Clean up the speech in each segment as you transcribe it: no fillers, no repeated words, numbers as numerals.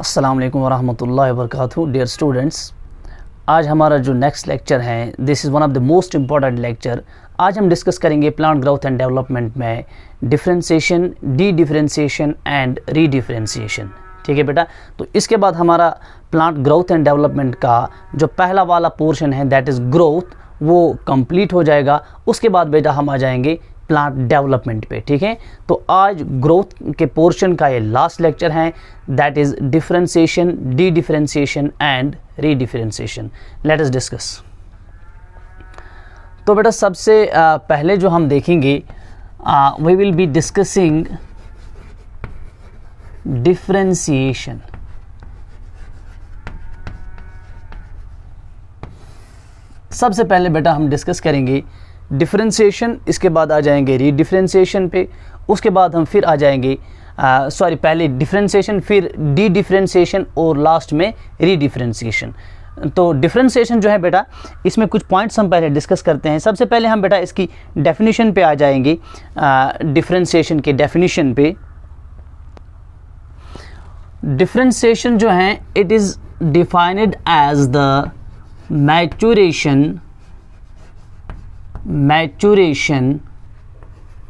अस्सलाम वालेकुम वरहमतुल्लाहि वबरकातुहू। डियर स्टूडेंट्स, आज हमारा जो नेक्स्ट लेक्चर है, this is one of the most important lecture. आज हम डिस्कस करेंगे प्लांट ग्रोथ एंड डेवलपमेंट में डिफरेंशिएशन, डी डिफरेंशिएशन एंड री डिफरेंशिएशन। ठीक है बेटा, तो इसके बाद हमारा प्लांट ग्रोथ एंड डेवलपमेंट का जो पहला वाला पोर्शन है दैट इज़ ग्रोथ, वो कंप्लीट हो जाएगा। उसके बाद बेटा हम आ जाएंगे प्लांट डेवलपमेंट पे। ठीक है, तो आज ग्रोथ के पोर्शन का ये लास्ट लेक्चर है, that is differentiation, dedifferentiation and redifferentiation. Let us discuss. तो बेटा सबसे पहले जो हम देखेंगे, we will be discussing differentiation. सबसे पहले बेटा हम डिस्कस करेंगे डिफरेंशिएशन, इसके बाद आ जाएंगे री डिफरेंशिएशन पे, उसके बाद हम फिर आ जाएंगे पहले डिफरेंशिएशन, फिर डी डिफरेंशिएशन और लास्ट में री डिफरेंशिएशन। तो डिफरेंशिएशन जो है बेटा, इसमें कुछ पॉइंट्स हम पहले डिस्कस करते हैं। सबसे पहले हम बेटा इसकी डेफिनेशन पे आ जाएंगे। डिफरेंशिएशन के डेफिनेशन पे, डिफरेंशिएशन जो है it is defined as the maturation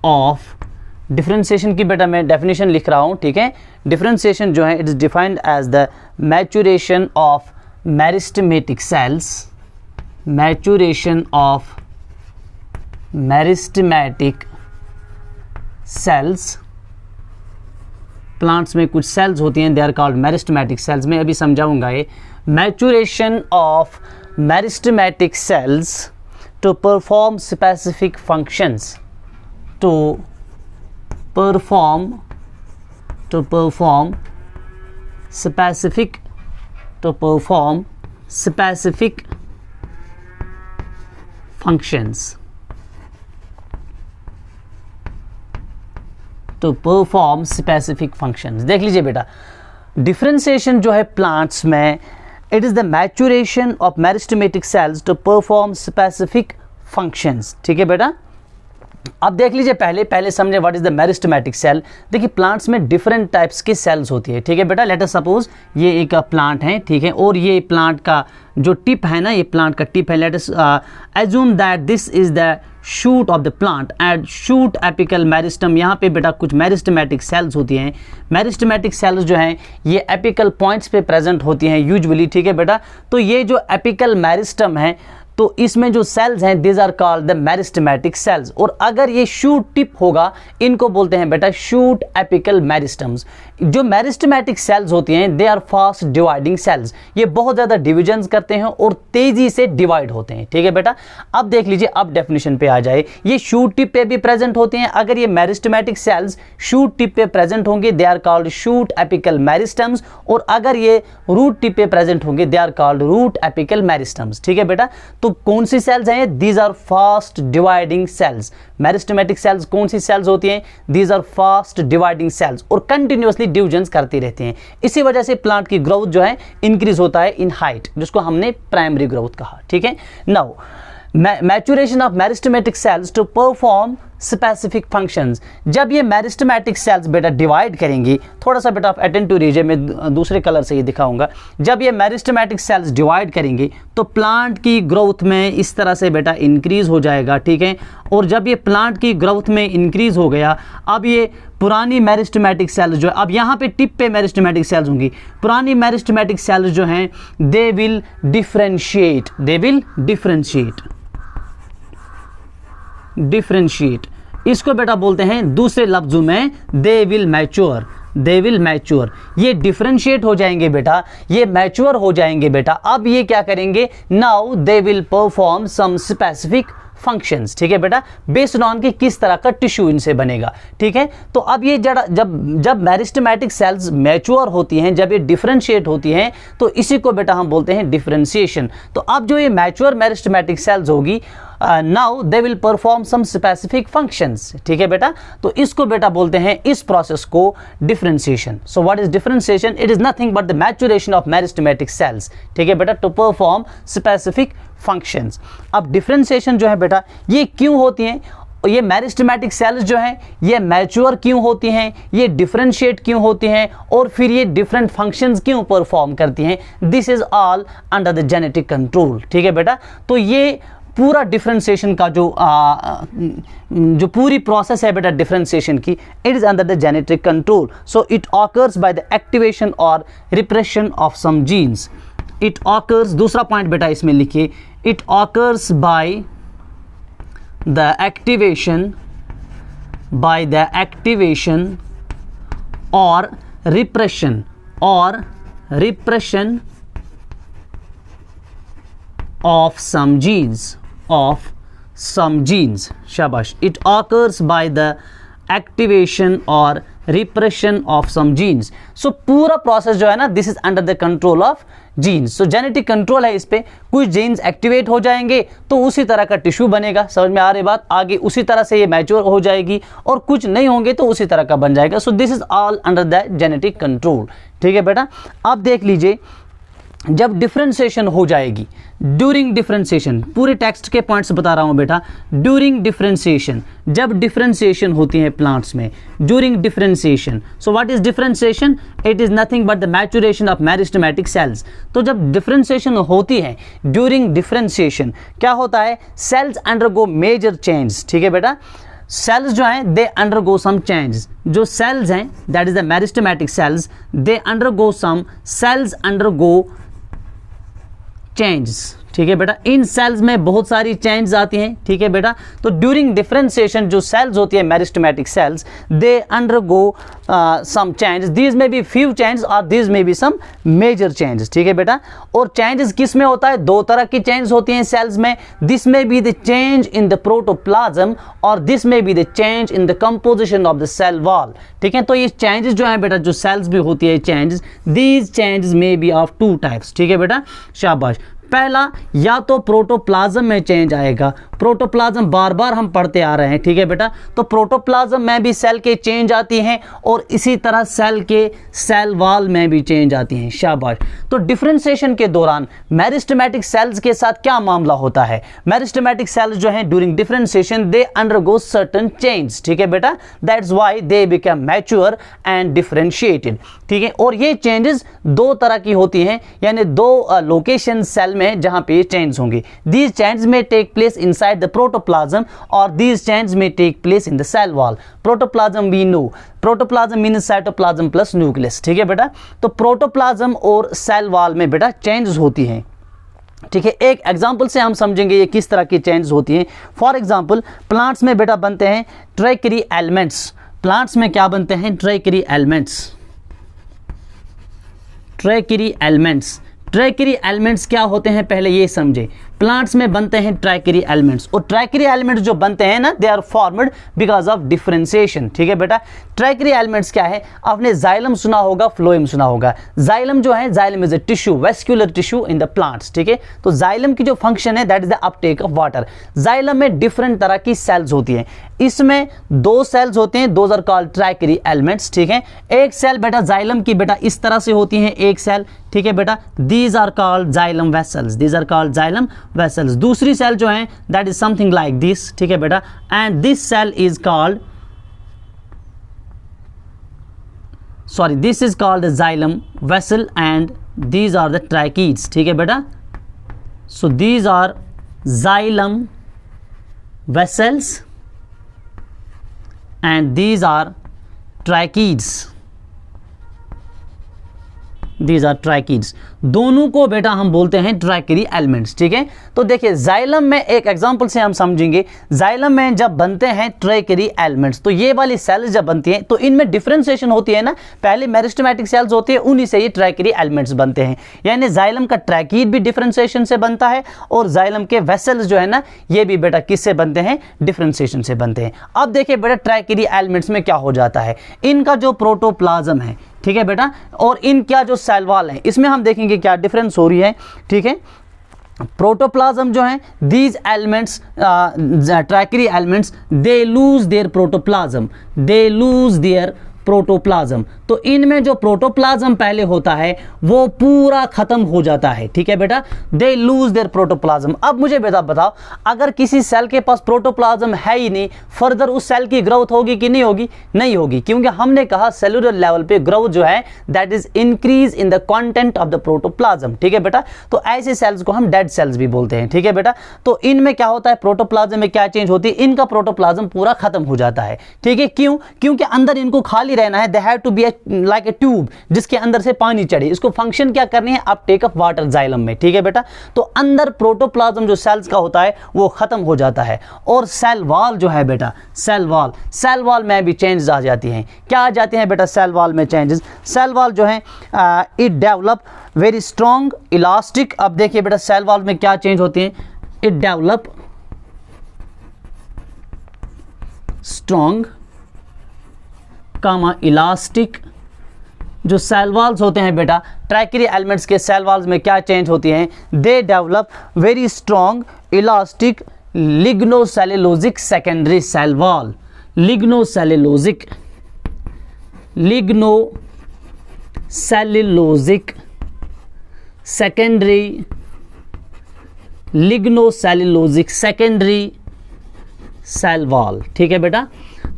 of, differentiation की बेटा मैं डेफिनेशन लिख रहा हूँ। ठीक है, डिफरेंशिएशन जो है it is defined as the maturation of meristematic cells, maturation of meristematic cells. Plants में कुछ सेल्स होती हैं, they are called meristematic cells. मैं अभी समझाऊंगा ये। Maturation of meristematic cells to perform specific functions, to perform specific functions, देख लीजिए बेटा, डिफरेंशिएशन जो है प्लांट्स में, it is the maturation of meristematic cells to perform specific functions। ठीक है बेटा, अब देख लीजिए पहले समझे what is the meristematic cell. देखिए प्लांट्स में डिफरेंट टाइप्स की सेल्स होती है। ठीक है बेटा, लेट अस सपोज ये एक प्लांट है, ठीक है, और ये प्लांट का जो टिप है ना, ये प्लांट का टिप है। Let us assume that this is the shoot of the plant and shoot apical meristem. यहाँ पे बेटा कुछ मेरिस्टेमेटिक सेल्स होती हैं। मेरिस्टेमेटिक सेल्स जो हैं ये एपिकल पॉइंट्स पे प्रेजेंट होती हैं यूजुअली। ठीक है बेटा, तो ये जो एपिकल मेरिस्टम है, तो इसमें जो सेल्स हैं this are called the meristematic cells. और अगर ये शूट टिप होगा, इनको बोलते हैं बेटा शूट एपिकल मेरिस्टम्स। जो मेरिस्टेमेटिक सेल्स होती हैं they are fast dividing cells, ये बहुत ज़्यादा डिविजन्स करते हैं और तेज़ी से डिवाइड होते हैं। ठीक है बेटा, अब देख लीजिए, अब डेफिनेशन पे आ जाए। ये शूट टिप पे भी प्रेजेंट होते हैं। अगर ये मेरिस्टेमेटिक सेल्स शूट टिप पे प्रेजेंट होंगे they are called shoot apical meristems, और अगर ये रूट टिप पे प्रेजेंट होंगे they are called root apical meristems. ठीक है बेटा, तो कौन सी सेल्स हैं? These are fast dividing cells. Meristematic cells कौन सी सेल्स होती हैं? These are fast dividing cells, और कंटिन्यूअसली डिविजन्स करती रहती हैं। इसी वजह से प्लांट की ग्रोथ जो है इंक्रीज होता है इन हाइट, जिसको हमने प्राइमरी ग्रोथ कहा। ठीक है, now maturation of meristematic cells to perform specific functions. जब ये मेरिस्टेमेटिक सेल्स बेटा डिवाइड करेंगी, थोड़ा सा बेटा आप अटेंड टू रीजिए, मैं दूसरे कलर से ये दिखाऊंगा। जब ये मेरिस्टेमेटिक सेल्स डिवाइड करेंगी तो प्लांट की ग्रोथ में इस तरह से बेटा इंक्रीज हो जाएगा। ठीक है, और जब ये प्लांट की ग्रोथ में इंक्रीज हो गया, अब ये पुरानी मेरिस्टेमेटिक सेल्स जो है, अब यहाँ पे टिप पे मेरिस्टेमेटिक सेल्स होंगी, पुरानी मेरिस्टेमेटिक सेल्स जो हैं दे विल डिफरेंशिएट, इसको बेटा बोलते हैं दूसरे लफ्जों में दे विल मैच्योर। ये डिफरेंशिएट हो जाएंगे बेटा, ये मैच्योर हो जाएंगे बेटा। अब ये क्या करेंगे? Now they will perform some specific functions. ठीक है बेटा, बेस्ड ऑन कि किस तरह का टिश्यू इनसे बनेगा। ठीक है, तो अब ये जब मेरिस्टेमेटिक सेल्स मैच्योर होती हैं, जब ये डिफरेंशिएट होती हैं, तो इसी को बेटा हम बोलते हैं डिफरेंशिएशन। तो अब जो ये मैच्योर मेरिस्टेमेटिक सेल्स होगी, now they will perform some specific functions. ठीक है बेटा, तो इसको बेटा बोलते हैं, इस प्रोसेस को differentiation. So what is differentiation? It is nothing but the maturation of meristematic sales. ठीक है बेटा, टू परफॉर्म स्पेसिफिक फंक्शंस। अब डिफरेंशिएशन जो है बेटा ये क्यों होती हैं? ये मेरिस्टेमेटिक सेल्स जो हैं ये मैच्योर क्यों होती हैं, ये डिफरेंशिएट क्यों होती हैं, और फिर ये डिफरेंट फंक्शंस क्यों परफॉर्म करती हैं, this is all under the genetic control. ठीक है बेटा, तो ये पूरा डिफरेंशिएशन का जो पूरी प्रोसेस है बेटा डिफरेंशिएशन की, it is under the genetic control. So it occurs by the activation और repression of some genes. It occurs, दूसरा पॉइंट बेटा इसमें लिखिए, it occurs by the activation और रिप्रेशन of some genes, शाबाश। it occurs by the activation or repression of some genes। so पूरा process जो है ना, this is under the control of genes. So genetic control है इस पे, कुछ जीन्स एक्टिवेट हो जाएंगे तो उसी तरह का टिश्यू बनेगा, समझ में आ रही बात, आगे उसी तरह से ये मैच्योर हो जाएगी, और कुछ नहीं होंगे तो उसी तरह का बन जाएगा। So this is all under the genetic control. ठीक है बेटा, अब देख लीजिए, जब डिफरेंशिएशन हो जाएगी, ड्यूरिंग डिफरेंशिएशन, पूरे टेक्स्ट के पॉइंट्स बता रहा हूं बेटा, ड्यूरिंग डिफरेंशिएशन, जब डिफरेंशिएशन होती है प्लांट्स में, during differentiation. So what is differentiation? It is nothing but the maturation of meristematic sales. तो जब डिफरेंशिएशन होती है, ड्यूरिंग डिफरेंशिएशन क्या होता है, सेल्स अंडरगो मेजर चेंज। ठीक है बेटा, सेल्स जो हैं दे अंडरगो सम चेंज, जो सेल्स हैं that is the meristematic cells, they undergo some, cells undergo changes. ठीक है बेटा, इन सेल्स में बहुत सारी चेंज आती हैं। ठीक है बेटा, तो ड्यूरिंग डिफरेंशिएशन जो सेल्स होती है meristematic cells, they undergo some changes, these may be few changes और these may be some major changes. ठीक है बेटा, और चेंजेस किस में होता है, दो तरह की चेंज होती हैं सेल्स में, this may be the change in the protoplasm और this may be the change in the composition of the cell wall. ठीक है, तो ये चेंजेस जो है बेटा, जो सेल्स भी होती है चेंजेस, दीज चेंजेस में बी ऑफ टू टाइप्स। ठीक है बेटा, शाबाश। पहला, या तो प्रोटोप्लाज्म में चेंज आएगा, प्रोटोप्लाज्म बार बार हम पढ़ते आ रहे हैं। ठीक है बेटा, तो प्रोटोप्लाज्म में भी सेल के चेंज आती हैं और इसी तरह सेल के सेल वॉल में भी चेंज आती हैं। शाबाश। तो डिफरेंशिएशन के दौरान मेरिस्टेमेटिक सेल्स के साथ क्या मामला होता है, मेरिस्टेमेटिक सेल्स जो हैं during differentiation they undergo certain change. ठीक है बेटा, that's why they become mature and differentiated. ठीक है, और ये चेंजेस दो तरह की होती हैं, यानी दो लोकेशन सेल में जहां पे चेंज होंगे। These change may take place inside the protoplasm और these change may take place in the cell wall. Protoplasm we know, protoplasm means cytoplasm plus nucleus. ठीक है बेटा, तो प्रोटोप्लाज्म और सेल वॉल में बेटा चेंज होती हैं। ठीक है, एक एग्जांपल से हम समझेंगे ये किस तरह की चेंज होती हैं। फॉर एग्जांपल, प्लांट्स में बेटा बनते हैं ट्रैकेरी एलिमेंट्स। प्लांट्स में क्या बनते हैं, tracheary elements. Tracheary elements, tracheary elements क्या होते हैं पहले ये समझे। प्लांट्स में बनते हैं ट्रैकेरी एलिमेंट्स, और ट्रैकेरी एलिमेंट्स जो बनते हैं ना, they are formed because of differentiation. ठीक है बेटा, ट्रैकेरी एलिमेंट्स क्या है, आपने जाइलम सुना होगा, फ्लोएम सुना होगा। जाइलम जो है, xylem is a tissue, vascular tissue in the plants. ठीक है, तो जाइलम की जो फंक्शन है that is the Uptake of water. Xylem में डिफरेंट तरह की सेल्स होती हैं, इसमें दो सेल्स होते हैं, those are called tracheary elements. ठीक है, एक सेल बेटा जाइलम की बेटा इस तरह से होती है, एक सेल। ठीक है बेटा, these are called xylem vessels, these are called xylem vessels. दूसरी सेल जो है that is something like this. ठीक है बेटा, and this cell is called, sorry, this is called xylem vessel and these are the tracheids. ठीक है बेटा, so these are xylem vessels and these are tracheids, these are tracheids। दोनों को बेटा हम बोलते हैं ट्रैकेरी एलिमेंट्स। ठीक है, तो देखिए जाइलम में एक एग्जांपल से हम समझेंगे, जाइलम में जब बनते हैं ट्रैकेरी एलिमेंट्स, तो ये वाली सेल्स जब बनती हैं तो इनमें डिफरेंशिएशन होती है ना, पहले मेरिस्टेमेटिक सेल्स होती है, उन्हीं से ये ट्रैकेरी एलिमेंट्स बनते हैं। यानी जाइलम का ट्रैकीड भी डिफरेंशिएशन से बनता है, और जाइलम के वेसल्स जो है ना, ये भी बेटा किससे बनते हैं, डिफरेंशिएशन से बनते हैं। अब देखिए बेटा ट्रैकेरी एलिमेंट्स में क्या हो जाता है, इनका जो प्रोटोप्लाज्म है, ठीक है बेटा, और इनका जो सेल वॉल है, इसमें हम देखेंगे क्या डिफरेंस हो रही है। ठीक है, प्रोटोप्लाज्म जो है, these elements, tracheary elements, they lose their protoplasm, they lose their protoplasm. तो इनमें जो प्रोटोप्लाज्म पहले होता है वो पूरा खत्म हो जाता है, ठीक है बेटा, दे लूज देयर प्रोटोप्लाज्म। अब मुझे बेटा बताओ, अगर किसी सेल के पास प्रोटोप्लाज्म है ही नहीं, फर्दर उस सेल की ग्रोथ होगी कि नहीं होगी? नहीं होगी, क्योंकि हमने कहा सेलुलर लेवल पे ग्रोथ जो है that is increase in the content of the protoplasm, ठीक है बेटा। तो ऐसे सेल्स को हम डेड सेल्स भी बोलते हैं, ठीक है बेटा। तो इनमें क्या होता है, प्रोटोप्लाज्म में क्या चेंज होती है, इनका प्रोटोप्लाज्म पूरा खत्म हो जाता है, ठीक है। क्यों? क्योंकि अंदर इनको खाली रहना है, they have to be like a tube जिसके अंदर से पानी चढ़े। इसको फंक्शन क्या करनी है, अपटेक ऑफ वाटर जाइलम में, ठीक है बेटा। तो अंदर प्रोटोप्लाज्म जो सेल्स का होता है वो खत्म हो जाता है। और सेल वॉल जो है बेटा, सेल वॉल में भी चेंजेस आ जाती हैं। क्या आ जाती हैं बेटा सेल वॉल में चेंजेस? सेल वॉल जो है it develop very strong elastic. अब देखिए बेटा सेल वॉल में क्या चेंज होती है, it develop strong comma elastic. जो सेल वॉल्स होते हैं बेटा, ट्रैकेरी एलिमेंट्स के सेल वॉल्स में क्या चेंज होती हैं, they develop very strong elastic lignocellulosic secondary cell wall. Lignocellulosic secondary lignocellulosic secondary cell wall, ठीक है बेटा।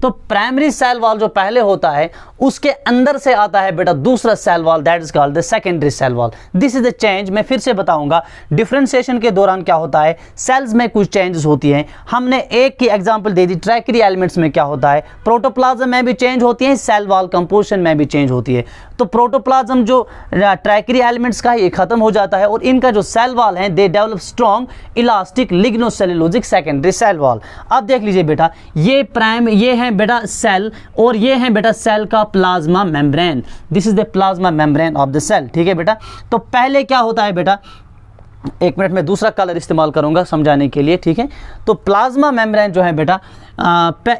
तो प्राइमरी सेल वॉल जो पहले होता है उसके अंदर से आता है बेटा दूसरा cell wall, that is called the secondary cell wall. This is the change. मैं फिर से बताऊंगा, डिफरेंशिएशन के दौरान क्या होता है, सेल्स में कुछ चेंजेस होती हैं। हमने एक की एग्जांपल दे दी, ट्रैकेरी एलिमेंट्स में क्या होता है, प्रोटोप्लाज्म में भी चेंज होती है, सेल वॉल कंपोजिशन में भी चेंज होती है। तो प्रोटोप्लाज्म जो ट्रैकेरी एलिमेंट्स का ये खत्म हो जाता है और इनका जो सेल वॉल है they develop strong elastic lignocellulosic secondary cell wall. अब देख लीजिए बेटा, ये है बेटा सेल और ये है बेटा सेल का plasma membrane. This is the plasma membrane of the cell, ठीक है बेटा। तो पहले क्या होता है बेटा, एक मिनट में दूसरा कलर इस्तेमाल करूंगा समझाने के लिए, ठीक है। तो प्लाज्मा मेम्ब्रेन जो है बेटा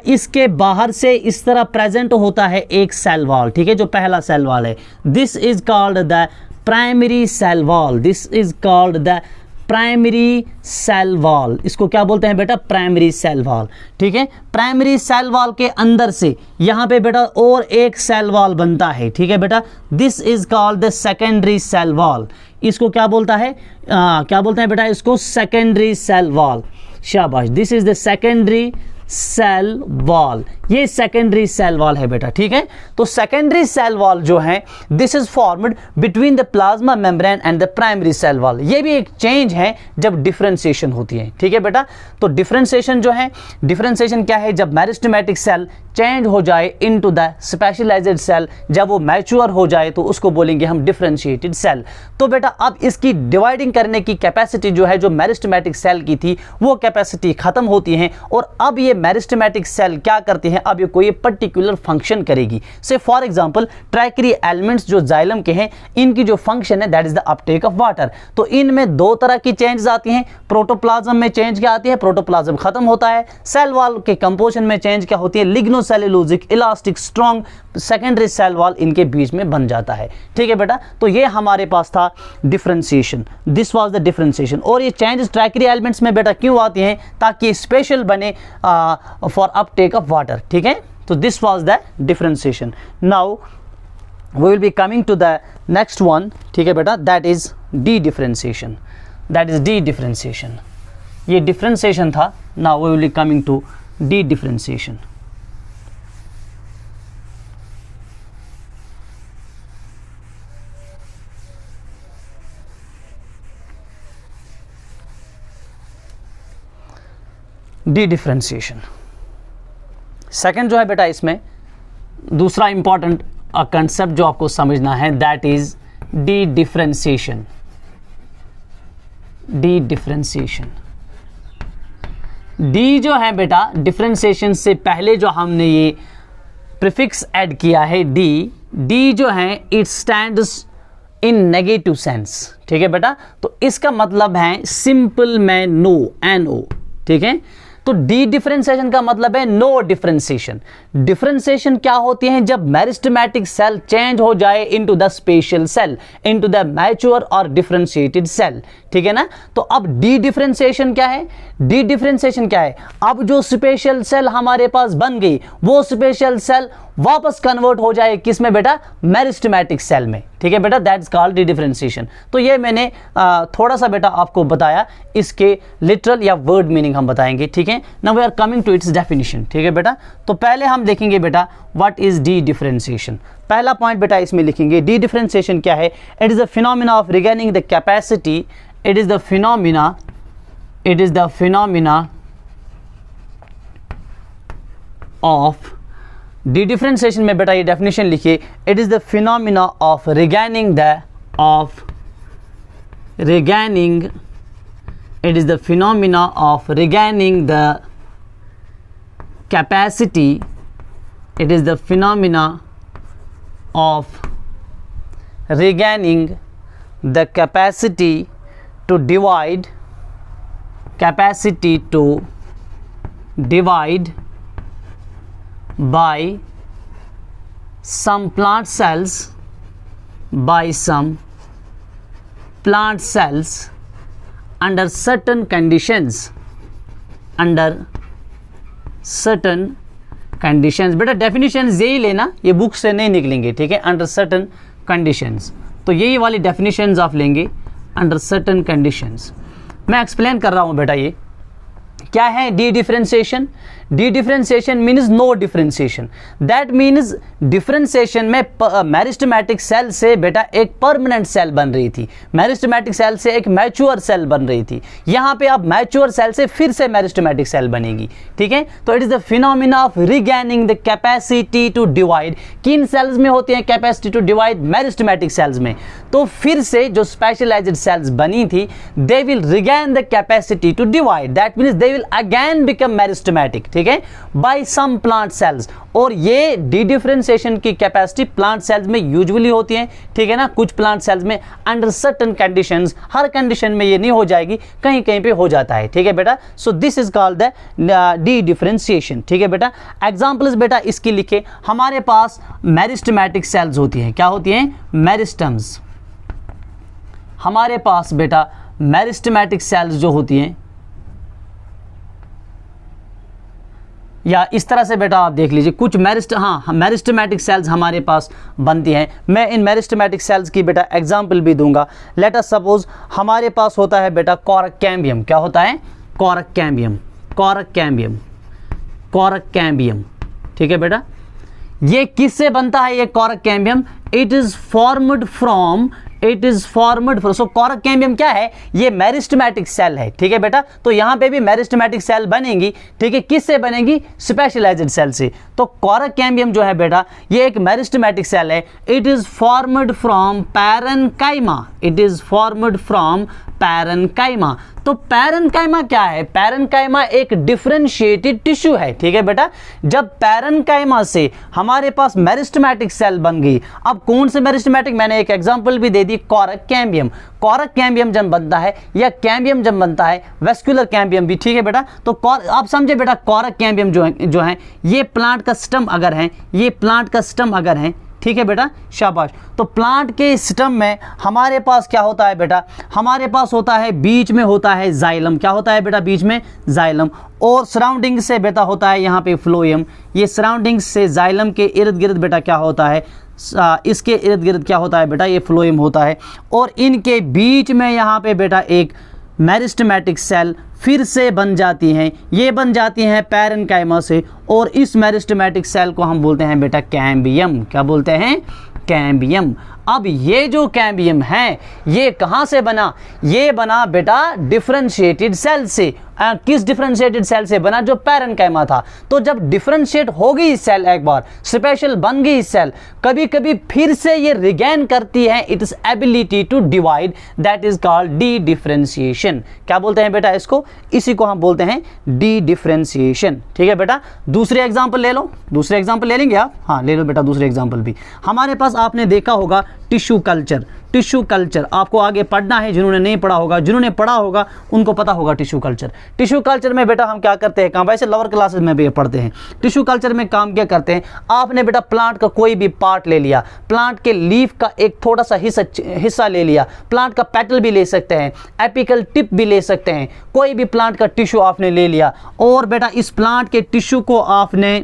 इसके बाहर से इस तरह प्रेजेंट होता है एक सेल वॉल, ठीक है, जो पहला सेल वॉल है। This is called the primary cell wall. This is called the primary cell wall. इसको क्या बोलते हैं बेटा, प्राइमरी सेल वॉल, ठीक है। प्राइमरी सेल वॉल के अंदर से यहाँ पे बेटा और एक सेल वॉल बनता है, ठीक है बेटा। This is called the secondary cell wall. इसको क्या बोलता है, क्या बोलते हैं बेटा इसको, सेकेंडरी सेल वॉल। शाबाश, this is the secondary cell wall. ये सेकेंडरी सेल वॉल है बेटा, ठीक है। तो सेकेंडरी सेल वॉल जो है this is formed between the plasma membrane and the primary cell wall. ये भी एक चेंज है जब डिफरेंशिएशन होती है, ठीक है बेटा। तो डिफरेंशिएशन जो है, डिफरेंशिएशन क्या है, जब मेरिस्टेमेटिक सेल चेंज हो जाए इनटू द स्पेशलाइज्ड सेल, जब वो मैच्योर हो जाए तो उसको बोलेंगे हम डिफरेंशिएटेड सेल। तो बेटा अब इसकी डिवाइडिंग करने की कैपेसिटी जो है, जो मेरिस्टेमेटिक सेल की थी वो कैपेसिटी खत्म होती है और अब ये मेरिस्टेमेटिक सेल क्या करती है, अब ये कोई पर्टिकुलर फंक्शन करेगी। से फॉर एग्जांपल ट्रैकेरी एलिमेंट्स जो जाइलम के हैं, इनकी जो फंक्शन है that is the Uptake of water. तो इनमें दो तरह की चेंजेस आती हैं। प्रोटोप्लाज्म में चेंज क्या आती है, प्रोटोप्लाज्म खत्म होता है। सेल वॉल के कंपोजिशन में चेंज क्या होती है, lignocellulosic elastic strong secondary cell wall इनके बीच में बन जाता है, ठीक है बेटा। तो ये हमारे पास था differentiation, this was the differentiation. और ये चेंजेस ट्रैकेरी एलिमेंट्स में बेटा क्यों आती हैं, ताकि स्पेशल बने फॉर अपटेक ऑफ वाटर, ठीक है। तो this was the differentiation. Now we will be coming to the next one, ठीक है बेटा, that is de-differentiation, that is de-differentiation। ये differentiation था, now we will be coming to de-differentiation। de-differentiation second जो है बेटा, इसमें दूसरा इंपॉर्टेंट कंसेप्ट जो आपको समझना है that is de-differentiation। de-differentiation, D जो है बेटा, डिफरेंशिएशन से पहले जो हमने ये प्रीफिक्स ऐड किया है डी जो है it stands in negative sense, ठीक है बेटा। तो इसका मतलब है सिंपल में नो, NO, ठीक है। तो डी डिफरेंशिएशन का मतलब है नो डिफरेंशिएशन। डिफरेंशिएशन क्या होती है? जब मेरिस्टेमेटिक सेल चेंज हो जाए into the special cell, into the mature और डिफरेंशिएटेड सेल, ठीक है ना। तो अब डी डिफरेंशिएशन क्या है? डी डिफरेंशिएशन क्या है? अब जो स्पेशल सेल हमारे पास बन गई, वो स्पेशल सेल वापस कन्वर्ट हो जाए किसमें बेटा? मेरिस्टेमेटिक सेल में, ठीक है बेटा, that is called D differentiation. तो ये मैंने थोड़ा सा बेटा आपको बताया, इसके लिटरल या वर्ड मीनिंग हम बताएंगे, ठीक है। Now we are coming to its definition, ठीक है बेटा। तो पहले हम देखेंगे बेटा व्हाट इज डी डिफरेंशिएशन। पहला पॉइंट बेटा इसमें लिखेंगे, डी डिफरेंशिएशन क्या है? It is the phenomena of regaining the capacity, it is the phenomena of dedifferentiation में बेटा ये डेफिनेशन लिखिए, it is the phenomena of regaining it is the phenomena of regaining the capacity, it is the phenomena of regaining the capacity to divide by some plant cells under certain conditions, बेटा definitions यही लेना, ये book से नहीं निकलेंगे, ठीक है। Under certain conditions, तो यही वाली डेफिनेशंस आप लेंगे, अंडर सर्टन कंडीशंस। मैं एक्सप्लेन कर रहा हूं बेटा ये क्या है dedifferentiation. Dedifferentiation means no differentiation, that means differentiation में मेरिस्टेमेटिक सेल से बेटा एक परमानेंट सेल बन रही थी, मेरिस्टेमेटिक सेल से एक मैच्योर सेल बन रही थी, यहाँ पे अब मैच्योर सेल से फिर से मेरिस्टेमेटिक सेल बनेगी, ठीक है। तो it is the phenomena of regaining the capacity to divide. किन सेल्स में होती है capacity to divide? Meristematic cells में। तो फिर से जो स्पेशलाइज्ड सेल्स बनी थी, they will regain the capacity to divide, that means they will again become meristematic, ठीक है, बाय सम प्लांट सेल्स। और ये डी डिफरेंशिएशन की कैपेसिटी प्लांट सेल्स में यूजुअली होती है, ठीक है ना, कुछ प्लांट सेल्स में अंडर सर्टेन कंडीशंस, हर कंडीशन में ये नहीं हो जाएगी, कहीं कहीं पे हो जाता है, ठीक है बेटा। So this is called the D differentiation, ठीक है बेटा। एग्जांपल्स बेटा इसकी लिखे, हमारे पास मेरिस्टेमेटिक सेल्स होती हैं, क्या होती हैं? मेरिस्टम्स। हमारे पास बेटा मेरिस्टेमेटिक सेल्स जो होती हैं, या इस तरह से बेटा आप देख लीजिए, कुछ मेरिस्टेमेटिक सेल्स हमारे पास बनती हैं। मैं इन मेरिस्टेमेटिक सेल्स की बेटा एग्जांपल भी दूंगा। लेट अस सपोज हमारे पास होता है बेटा कॉरक कैम्बियम। क्या होता है? कॉरक कैम्बियम, ठीक है बेटा। ये किससे बनता है ये cork cambium? It is formed from so cork cambium क्या है? ये मेरिस्टेमेटिक सेल है, ठीक है बेटा। तो यहां पे भी मेरिस्टेमेटिक सेल बनेगी, ठीक है। किससे बनेगी? स्पेशलाइज्ड सेल से। तो कॉरक कैम्बियम जो है बेटा ये एक मेरिस्टेमेटिक सेल है। It is formed from parenchyma. तो पैरेन्काइमा क्या है? पैरेन्काइमा एक डिफरेंशिएटेड टिश्यू है, ठीक है बेटा। जब पैरेन्काइमा से हमारे पास मेरिस्टेमेटिक सेल बन गई, अब कौन से मेरिस्टेमेटिक? मैंने एक एग्जांपल भी दे दी, कॉरक कैम्बियम। कॉरक कैम्बियम जब बनता है या कैम्बियम जब बनता है, वेस्कुलर कैम्बियम भी, ठीक है बेटा। तो आप समझे बेटा कॉरक कैम्बियम जो है ये प्लांट का स्टम अगर है, ठीक है बेटा, शाबाश। तो प्लांट के स्टम में हमारे पास क्या होता है बेटा? हमारे पास होता है बीच में होता है जाइलम। क्या होता है बेटा? बीच में जाइलम। और सराउंडिंग से बेटा होता है यहाँ पे फ्लोएम। ये सराउंडिंग से जाइलम के इर्द गिर्द बेटा क्या होता है? इसके इर्द गिर्द क्या होता है बेटा? ये फ्लोएम होता है। और इनके बीच में यहाँ पे बेटा एक मेरिस्टेमेटिक सेल फिर से बन जाती हैं। ये बन जाती हैं पैरेन्काइमा से, और इस मेरिस्टेमेटिक सेल को हम बोलते हैं बेटा कैम्बियम। क्या बोलते हैं? कैम्बियम। अब ये जो कैम्बियम है ये कहाँ से बना? ये बना बेटा डिफरेंशिएटेड सेल से। किस डिफरेंशिएटेड सेल से बना? जो पैरेन्काइमा था। तो जब डिफरेंशिएट हो गई सेल, एक बार स्पेशल बन गई सेल, कभी कभी फिर से ये रिगेन करती है its ability to divide, that is called dedifferentiation. क्या बोलते हैं बेटा इसको? इसी को हम बोलते हैं डी डिफरेंशिएशन, ठीक है बेटा। दूसरे एग्जाम्पल ले लो, दूसरे एग्जाम्पल ले लेंगे आप? हाँ ले लो बेटा दूसरे एग्जाम्पल भी। हमारे पास आपने देखा होगा टिश्यू कल्चर। Tissue culture. आपको आगे पढ़ना है, जिन्होंने नहीं पढ़ा होगा, जिन्होंने पढ़ा होगा उनको पता होगा टिश्यू कल्चर। टिश्यू कल्चर में बेटा हम क्या करते हैं काम, वैसे लोअर क्लासेस में भी पढ़ते हैं। टिश्यू कल्चर में काम क्या करते हैं, आपने बेटा प्लांट का कोई भी पार्ट ले लिया, प्लांट के लीफ का एक थोड़ा सा हिस्सा ले लिया, प्लांट का पेटल भी ले सकते हैं, एपिकल टिप भी ले सकते हैं, कोई भी प्लांट का टिश्यू आपने ले लिया और बेटा इस प्लांट के टिश्यू को आपने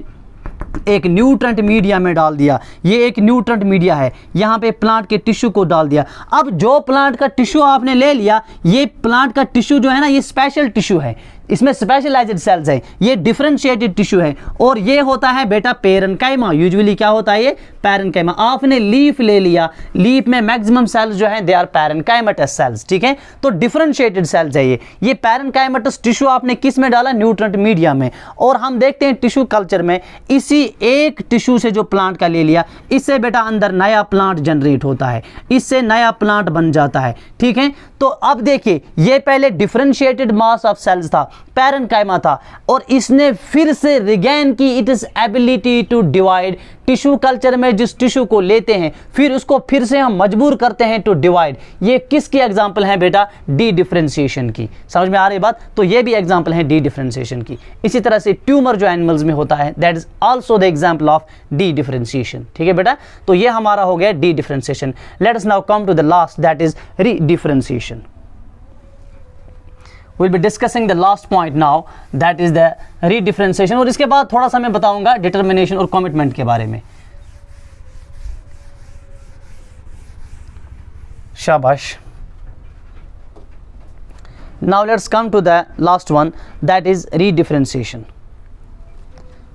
एक न्यूट्रेंट मीडिया में डाल दिया। ये एक न्यूट्रेंट मीडिया है, यहाँ पे प्लांट के टिश्यू को डाल दिया। अब जो प्लांट का टिश्यू आपने ले लिया, ये प्लांट का टिश्यू जो है ना, ये स्पेशल टिश्यू है, इसमें स्पेशलाइज्ड सेल्स है, ये डिफरेंशिएटेड टिश्यू है और ये होता है बेटा पैरेन्काइमा। यूजुअली क्या होता है, ये पैरेन्काइमा। आपने लीफ ले लिया, लीफ में मैक्सिमम सेल्स जो हैं दे आर पैरेन्काइमेटस सेल्स, ठीक है, तो डिफरेंशिएटेड सेल्स है ये पैरेन्काइमेटस टिश्यू आपने किस में डाला, न्यूट्रेंट मीडिया में। और हम देखते हैं टिश्यू कल्चर में इसी एक टिश्यू से जो प्लांट का ले लिया, इससे बेटा अंदर नया प्लांट जनरेट होता है, इससे नया प्लांट बन जाता है, ठीक है। तो अब देखिए, ये पहले डिफरेंशिएटेड मास ऑफ सेल्स था, पैरेन्काइमा था, और इसने फिर से रिगेन की it is ability to divide. Tissue culture में जिस टिश्यू को लेते हैं फिर उसको फिर से हम मजबूर करते हैं टू डिवाइड। ये किसकी एग्जांपल है बेटा, डी डिफरेंशिएशन की। समझ में आ रही बात, तो ये भी एग्जांपल है डी डिफरेंशिएशन की। इसी तरह से ट्यूमर जो एनिमल्स में होता है, that is also the example of dedifferentiation, ठीक है बेटा। तो ये हमारा हो गया dedifferentiation. Let us now come to the last, that is redifferentiation. We'll be discussing the last point now, that is the redifferentiation, और इसके बाद थोड़ा सा मैं बताऊंगा डिटर्मिनेशन और कमिटमेंट के बारे में। शाबाश। Now let's come to the last one, that is redifferentiation.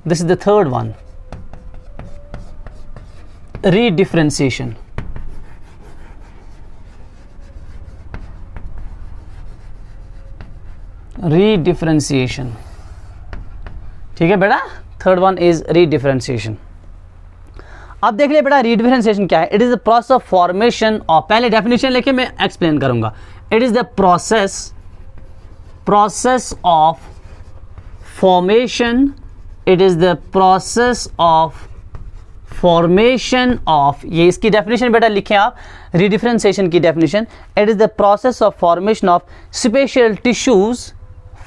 This is the third one, redifferentiation. रीडिफरेंशिएशन, ठीक है बेटा, थर्ड वन इज रीडिफरेंशिएशन। अब देख लिया बेटा रीडिफरेंशिएशन क्या है। It is the process of formation of, पहले डेफिनेशन लेके मैं एक्सप्लेन करूंगा। It is the process of formation, it is the process of formation of, ये इसकी डेफिनेशन बेटा लिखें आप, रीडिफरेंशिएशन की definition. It is the process of formation of special tissues,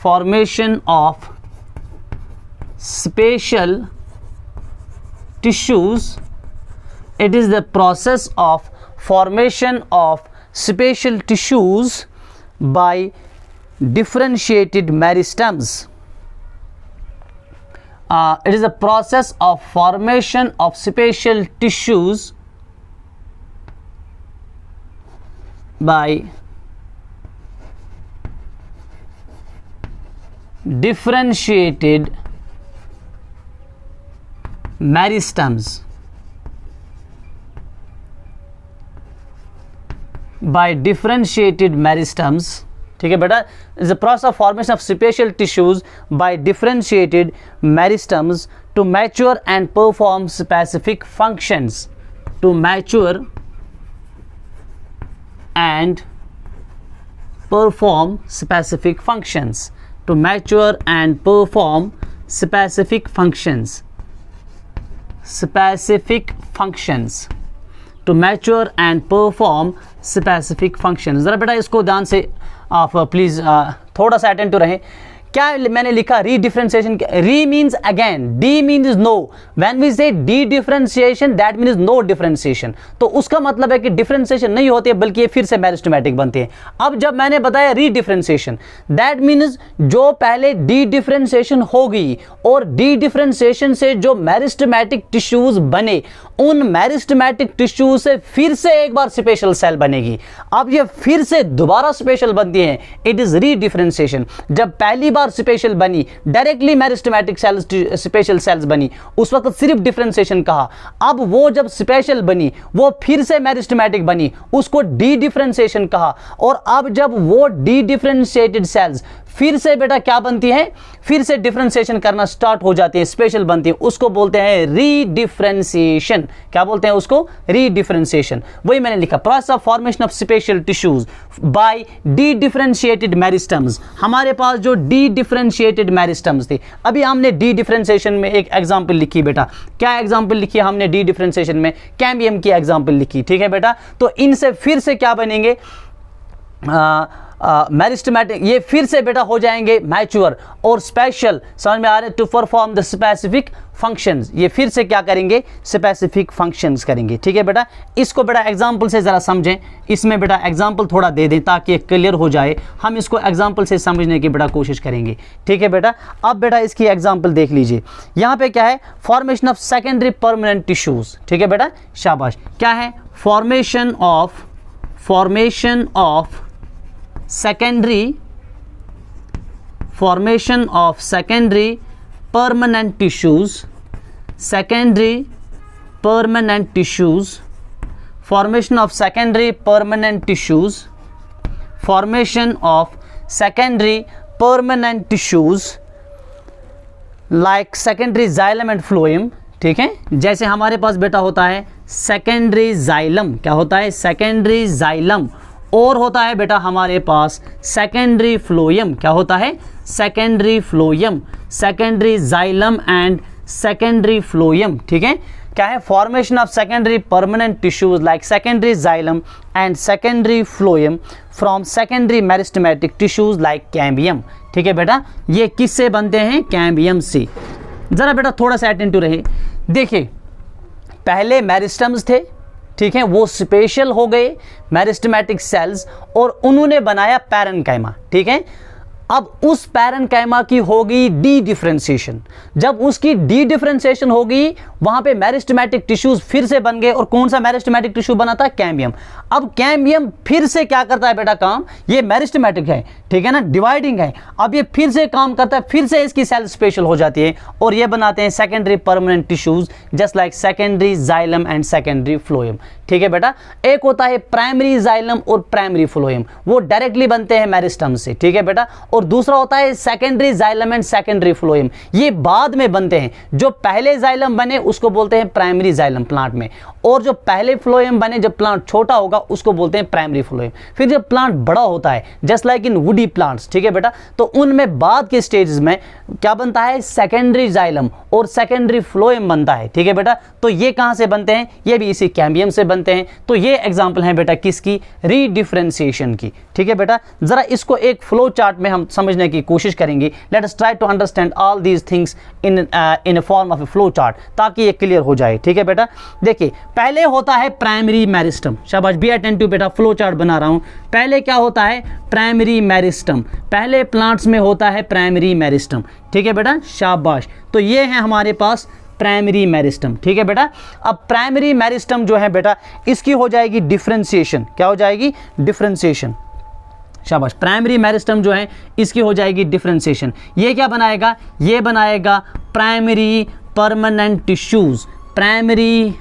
formation of special tissues. It is the process of formation of special tissues by differentiated meristems. It is the process of formation of special tissues by differentiated meristems, by differentiated meristems, ठीक है बेटा। is the process of formation of special tissues by differentiated meristems to mature and perform specific functions, to mature and perform specific functions, to mature and perform specific functions, specific functions, to mature and perform specific functions। जरा बेटा इसको ध्यान से आप please थोड़ा सा attend to रहें। क्या मैंने लिखा, redifferentiation, re means again, de means no. When we say de differentiation that means no differentiation, तो उसका मतलब है कि डिफरेंशिएशन नहीं होती है बल्कि ये फिर से मेरिस्टेमेटिक बनती है। अब जब मैंने बताया रीडिफरेंशिएशन, दैट मीन्स जो पहले डी डिफरेंशिएशन हो गई और डी डिफरेंशिएशन से जो मेरिस्टेमेटिक टिश्यूज बने, उन मेरिस्टेमेटिक टिश्यू से फिर से एक बार स्पेशल सेल बनेगी। अब ये फिर से दोबारा स्पेशल बनती है, इट इज रीडिफरेंशिएशन। जब पहली बार स्पेशल बनी, directly meristematic cells special cells बनी, उस वक्त सिर्फ डिफरेंशिएशन कहा। अब वो जब स्पेशल बनी, वो फिर से मेरिस्टेमेटिक बनी, उसको डी डिफरेंशिएशन कहा। और अब जब वो डी डिफरेंशिएटेड सेल्स फिर से बेटा क्या बनती है, फिर से डिफरेंशिएशन करना स्टार्ट हो जाती है, स्पेशल बनती है, उसको बोलते हैं रीडिफरेंशिएशन। क्या बोलते हैं उसको, रीडिफरेंशिएशन। वही मैंने लिखा, process of formation of special tissues by dedifferentiated meristems. हमारे पास जो डी डिफरेंशिएटेड मेरिस्टम्स थे, अभी हमने डी डिफरेंशिएशन में एक एग्जांपल लिखी बेटा। क्या एग्जांपल लिखी हमने डी डिफरेंशिएशन में, कैम्बियम की एग्जांपल लिखी, ठीक है बेटा। तो इनसे फिर से क्या बनेंगे, मेरिस्टेमेटिक, ये फिर से बेटा हो जाएंगे मैच्योर और स्पेशल, समझ में आ रहे, to perform the specific functions. ये फिर से क्या करेंगे, स्पेसिफिक फंक्शंस करेंगे, ठीक है बेटा। इसको बेटा एग्जांपल से जरा समझें, इसमें बेटा एग्जांपल थोड़ा दे दें ताकि क्लियर हो जाए। हम इसको एग्जांपल से समझने की बेटा कोशिश करेंगे, ठीक है बेटा। अब बेटा इसकी एग्जांपल देख लीजिए, यहाँ पे क्या है, formation of secondary permanent tissues, ठीक है बेटा, शाबाश। क्या है, formation of secondary permanent tissues, formation of secondary permanent tissues like secondary xylem and phloem, ठीक है। जैसे हमारे पास बेटा होता है सेकेंडरी जाइलम, क्या होता है, सेकेंडरी जाइलम, और होता है बेटा हमारे पास सेकेंडरी फ्लोएम। क्या होता है, secondary phloem, secondary xylem and secondary phloem, ठीक है। क्या है, formation of secondary permanent tissues like secondary xylem and secondary phloem from secondary meristematic tissues like cambium, ठीक है बेटा। ये किससे बनते हैं, कैम्बियम से। जरा बेटा थोड़ा सा अटेंटिव रहे, देखिए पहले मेरिस्टम्स थे, ठीक है, वो स्पेशल हो गए मेरिस्टेमेटिक सेल्स और उन्होंने बनाया पैरेन्काइमा, ठीक है। अब उस पैरेन्काइमा की होगी डी डिफरेंशिएशन, जब उसकी डी डिफरेंशिएशन होगी वहां पे मेरिस्टेमेटिक टिश्यूज फिर से बन गए, और कौन सा मेरिस्टेमेटिक टिश्यू बना था, कैम्बियम। अब कैम्बियम फिर से क्या करता है बेटा काम, ये मेरिस्टेमेटिक है, ठीक है ना, डिवाइडिंग है, अब ये फिर से काम करता है, फिर से इसकी सेल स्पेशल हो जाती है और ये बनाते हैं secondary permanent tissues just like secondary xylem and secondary phloem, ठीक है बेटा। एक होता है प्राइमरी जाइलम और प्राइमरी फ्लोएम, वो डायरेक्टली बनते हैं मेरिस्टम से, ठीक है बेटा। और दूसरा होता है secondary xylem and secondary phloem, ये बाद में बनते हैं। जो पहले जाइलम बने उसको बोलते हैं प्राइमरी जाइलम प्लांट में, और जो पहले फ्लोएम बने जब प्लांट छोटा होगा उसको बोलते हैं प्राइमरी फ्लोएम। फिर जब प्लांट बड़ा होता है just like in woody plants, ठीक है बेटा, तो उनमें बाद के स्टेजेस में क्या बनता है, सेकेंडरी जाइलम और सेकेंडरी फ्लोएम बनता है, ठीक है बेटा। तो ये कहां से बनते हैं, ये भी इसी कैम्बियम से बनते हैं। तो ये एग्जांपल है बेटा किसकी, रीडिफरेंशिएशन की, ठीक है बेटा। जरा इसको एक फ्लो चार्ट में हम समझने की कोशिश करेंगे। Let us try to understand all these things in a form of a flow chart ताकि ये क्लियर हो जाए, ठीक है बेटा। देखिए पहले होता है प्राइमरी मेरिस्टम, शाबाश, बी अटेंटिव बेटा, फ्लो चार्ट बना रहा हूं। पहले क्या होता है, प्राइमरी मेरिस्टम, पहले प्लांट्स में होता है प्राइमरी मेरिस्टम, ठीक है बेटा, शाबाश। तो ये है हमारे पास प्राइमरी मेरिस्टम, ठीक है बेटा। अब प्राइमरी मेरिस्टम जो है बेटा, इसकी हो जाएगी डिफरेंशिएशन, क्या हो जाएगी, डिफरेंशिएशन, शाबाश। प्राइमरी मेरिस्टम जो है इसकी हो जाएगी डिफरेंशिएशन। ये क्या बनाएगा, ये बनाएगा primary permanent tissues, primary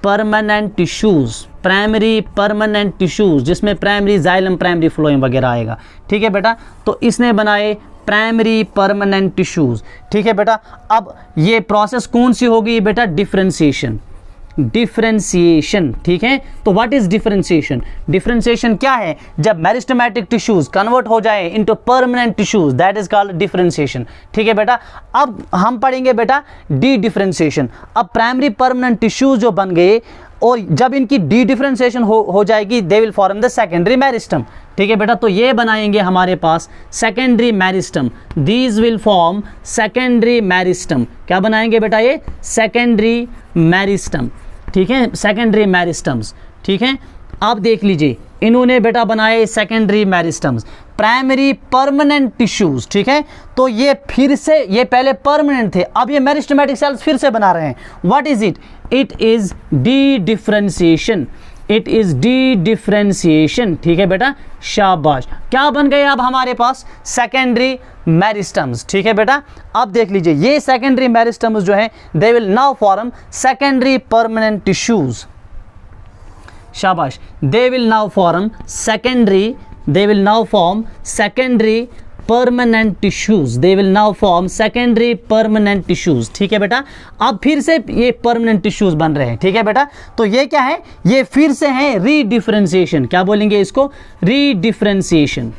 permanent tissues जिसमें प्राइमरी जाइलम, प्राइमरी फ्लोएम वगैरह आएगा, ठीक है बेटा। तो इसने बनाए प्राइमरी परमानेंट टिश्यूज, ठीक है बेटा। अब ये प्रोसेस कौन सी होगी बेटा, डिफरेंशिएशन, ठीक है। तो व्हाट इज डिफरेंशिएशन, डिफरेंशिएशन क्या है, जब मेरिस्टेमेटिक टिश्यूज कन्वर्ट हो जाए into permanent tissues, that is called differentiation, ठीक है बेटा। अब हम पढ़ेंगे बेटा डी डिफरेंशिएशन। अब प्राइमरी परमानेंट टिश्यूज जो बन गए और जब इनकी डी डिफरेंशिएशन हो जाएगी, they will form the secondary meristem, ठीक है बेटा। तो ये बनाएंगे हमारे पास secondary meristem, these will form secondary meristem. क्या बनाएंगे बेटा, ये सेकेंडरी मेरिस्टम, ठीक है, सेकेंडरी मेरिस्टम्स, ठीक है। आप देख लीजिए इन्होंने बेटा बनाए secondary meristems, primary permanent tissues, ठीक है। तो ये फिर से, ये पहले परमानेंट थे, अब ये मेरिस्टेमेटिक सेल्स फिर से बना रहे हैं। What is it, it is D differentiation, it is dedifferentiation, ठीक है बेटा, शाबाश। क्या बन गए अब हमारे पास, सेकेंडरी मेरिस्टम्स, ठीक है बेटा। अब देख लीजिए ये सेकेंडरी मेरिस्टम्स जो है they will now form secondary permanent tissues, शाबाश। They will now form secondary permanent tissues, they will now form secondary permanent tissues. ठीक है बेटा, अब फिर से ये परमानेंट टिश्यूज बन रहे हैं। ठीक है बेटा, तो ये क्या है, ये फिर से है रीडिफरेंशिएशन। क्या बोलेंगे इसको, रीडिफरेंशिएशन,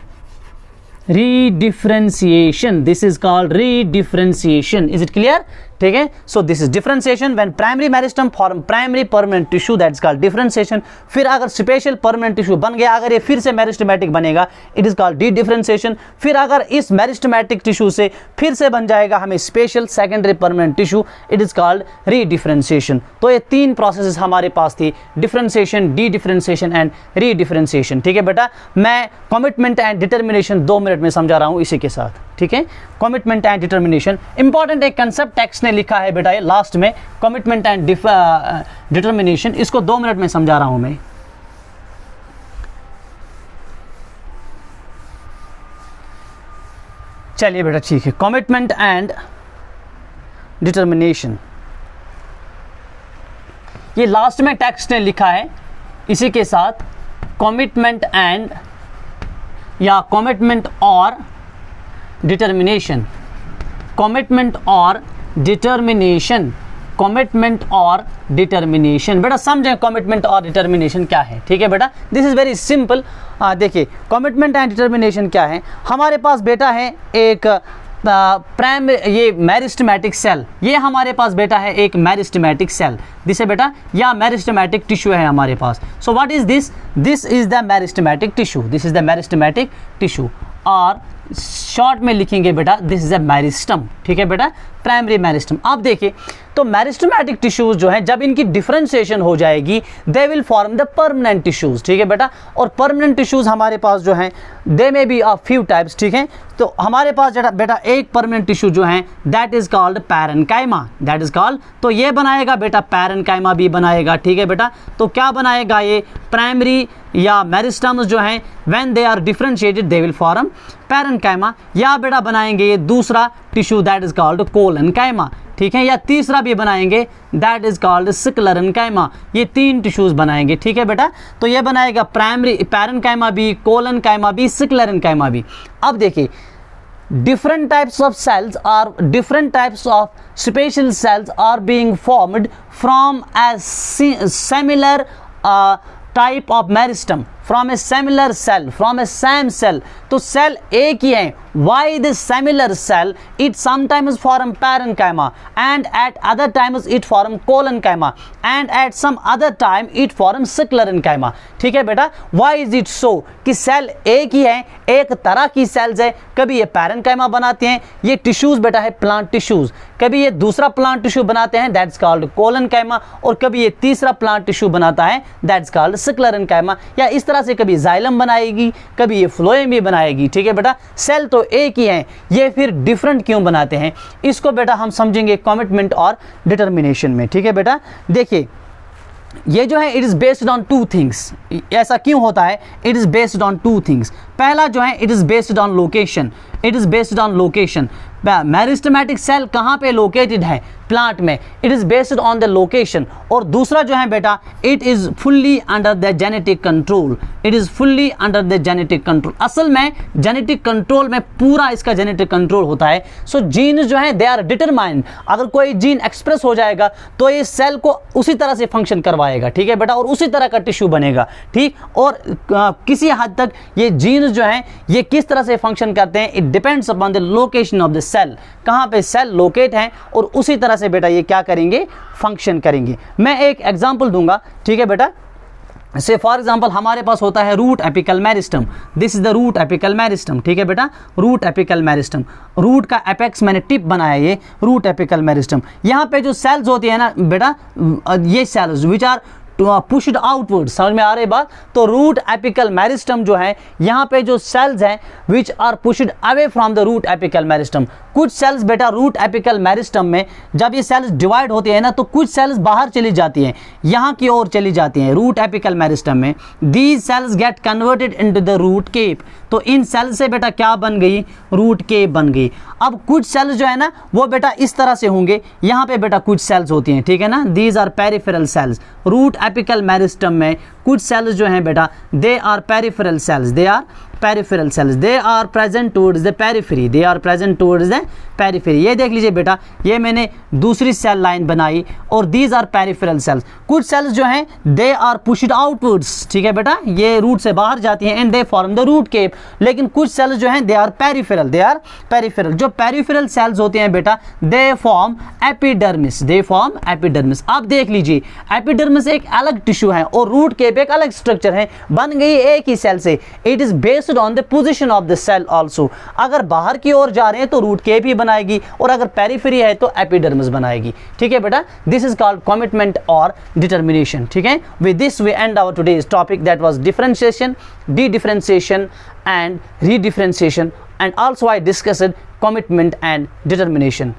रीडिफरेंशिएशन, this is called रीडिफरेंशिएशन। Is it clear? ठीक है, so this is differentiation when primary meristem form primary permanent tissue, that's called differentiation. फिर अगर स्पेशल परमानेंट टिश्यू बन गया, अगर ये फिर से मेरिस्टमैटिक बनेगा, it is called D differentiation. फिर अगर इस मेरिस्टमैटिक टिश्यू से फिर से बन जाएगा हमें special secondary permanent tissue, it is called रीडिफरेंशिएशन। तो ये तीन प्रोसेसेस हमारे पास थी, डिफरेंशिएशन, डी डिफरेंशिएशन एंड रीडिफरेंशिएशन। ठीक है बेटा, मैं कमिटमेंट एंड डिटर्मिनेशन 2 मिनट में समझा रहा हूँ इसी के साथ। ठीक है, कमिटमेंट एंड डिटर्मिनेशन इंपॉर्टेंट एक कंसेप्ट टेक्स्ट ने लिखा है बेटा, ये लास्ट में कमिटमेंट एंड डिटर्मिनेशन, इसको 2 मिनट में समझा रहा हूं मैं। चलिए बेटा ठीक है, कमिटमेंट एंड डिटर्मिनेशन ये लास्ट में टेक्स्ट ने लिखा है, इसी के साथ कमिटमेंट एंड या कमिटमेंट और डिटर्मिनेशन, कमिटमेंट और डिटर्मिनेशन, कमिटमेंट और डिटर्मिनेशन। बेटा समझें कमिटमेंट और डिटर्मिनेशन क्या है। ठीक है बेटा, दिस इज वेरी सिंपल। देखिए कमिटमेंट एंड डिटर्मिनेशन क्या है, हमारे पास बेटा है एक ये मेरिस्टमैटिक सेल, ये हमारे पास बेटा है एक मेरिस्टमैटिक सेल, जिसे बेटा या मेरिस्टमैटिक टिश्यू है हमारे पास। So what is this, this is the meristematic tissue, this is the meristematic tissue, और शॉर्ट में लिखेंगे बेटा दिस इज अ मेरिस्टम। ठीक है बेटा, प्राइमरी मेरिस्टम। आप देखिए तो मेरिस्टमैटिक टिश्यूज जो हैं, जब इनकी डिफरेंशिएशन हो जाएगी, they will form the permanent tissues. ठीक है बेटा, और परमानेंट टिश्यूज हमारे पास जो हैं, they may be of few types. ठीक है, तो हमारे पास बेटा एक परमानेंट टिश्यू जो है, that is called parenchyma, that is called, तो ये बनाएगा बेटा पैरेन्काइमा भी बनाएगा। ठीक है बेटा, तो क्या बनाएगा ये प्राइमरी या मेरिस्टम्स जो हैं, when they are differentiated they will form parenchyma, या बेटा बनाएंगे ये दूसरा tissue that is called collenchyma. ठीक है, या तीसरा भी बनाएंगे दैट इज कॉल्ड सिक्लरेनकाइमा। ये 3 टिश्यूज बनाएंगे। ठीक है बेटा, तो ये बनाएगा प्राइमरी पैरेन्काइमा भी, कोलेनकाइमा भी, सिक्लरेनकाइमा भी। अब देखिए different types of cells or different types of special cells are being formed from a similar type of meristem, from a similar cell, from a same cell। तो सेल एक ही है, why this similar cell, it sometimes form parenchyma and at other times it form collenchyma and at some other time it form sclerenchyma। ठीक है बेटा, why is it so कि cell एक ही है, एक तरह की सेल्स है, कभी ये पैरेन्काइमा बनाते हैं, ये टिश्यूज बेटा है प्लांट टिश्यूज, कभी ये दूसरा प्लांट टिश्यू बनाते हैं दैट्स कॉल्ड कोलेनकाइमा, और कभी ये तीसरा प्लांट टिश्यू बनाता है दैट्स कॉल्ड स्क्लेरेनकाइमा। या इस तरह से कभी जाइलम बनाएगी, कभी ये फ्लोएम भी बनाएगी। ठीक है बेटा, सेल तो एक ही है, ये फिर डिफरेंट क्यों बनाते हैं, इसको बेटा हम समझेंगे कमिटमेंट और डिटर्मिनेशन में। ठीक है बेटा, देखिए ये जो है it is based on 2 things. ऐसा क्यों होता है, it is based on 2 things. पहला जो है it is based on location, it is based on location. Meristematic cell कहाँ पे लोकेटेड है, प्लांट में, it is based on the location. और दूसरा जो है बेटा it is fully under the genetic control, it is fully under the genetic control. असल में जेनेटिक कंट्रोल में पूरा इसका जेनेटिक कंट्रोल होता है। सो जीन जो है दे आर डिटरमाइंड, अगर कोई जीन एक्सप्रेस हो जाएगा तो ये सेल को उसी तरह से फंक्शन करवाएगा। ठीक है बेटा, और उसी तरह का टिश्यू बनेगा। ठीक, और किसी हद तक ये जीन जो है ये किस तरह से फंक्शन करते हैं, it depends upon the location of the cell, कहाँ पे सेल लोकेट है, और उसी तरह से बेटा ये क्या करेंगे, फंक्शन करेंगे। मैं एक एग्जांपल दूंगा। ठीक है बेटा, से फॉर एग्जांपल हमारे पास होता है root apical meristem, this is the root apical meristem. ठीक है बेटा, रूट एपिकल मेरिस्टम, रूट का एपेक्स मैंने टिप बनाया, ये रूट एपिकल मेरिस्टम। यहाँ पे जो सेल्स होती है ना बेटा, ये cells which are pushed outward, समझ में आ रही बात। तो रूट एपिकल मेरिस्टम जो है, यहाँ पे जो सेल्स हैं which are pushed away from the root apical meristem. कुछ सेल्स बेटा रूट एपिकल मेरिस्टम में जब ये सेल्स डिवाइड होती है ना, तो कुछ सेल्स बाहर चली जाती हैं, यहाँ की ओर चली जाती हैं रूट एपिकल मेरिस्टम में। These cells get converted into the root cap, तो इन सेल्स से बेटा क्या बन गई, रूट केप बन गई। अब कुछ सेल्स जो है ना वो बेटा इस तरह से होंगे, यहाँ पे बेटा कुछ सेल्स होती हैं। ठीक है ना, these are peripheral cells. Root apical meristem में कुछ सेल्स जो हैं बेटा they are peripheral cells, they are peripheral cells, they are present towards the periphery, they are present towards the periphery. ये देख लीजिए बेटा, ये मैंने दूसरी सेल लाइन बनाई और दीज आर पेरिफेरल सेल्स। कुछ सेल्स जो हैं दे आर पुश्ड आउटवर्ड्स, ठीक है बेटा, ये रूट से बाहर जाती हैं and they form the root cap. लेकिन कुछ सेल्स जो हैं they are peripheral, they are peripheral. जो पेरिफेरल सेल्स होते हैं बेटा they form epidermis, they form epidermis. अब देख लीजिए एपिडर्मिस एक अलग टिश्यू है और रूट केप एक अलग स्ट्रक्चर है, बन गई एक ही सेल से। It is based on the position of the cell also. अगर बाहर की ओर जा रहे हैं तो रूट केप ही बनाएगी और अगर पेरिफेरी है तो एपिडर्मिस बनाएगी, ठीक है बेटा। दिस इज कॉल्ड कमिटमेंट और डिटर्मिनेशन, ठीक है। With this we end our today's topic that was differentiation, dedifferentiation and re-differentiation, and also I discussed commitment and determination.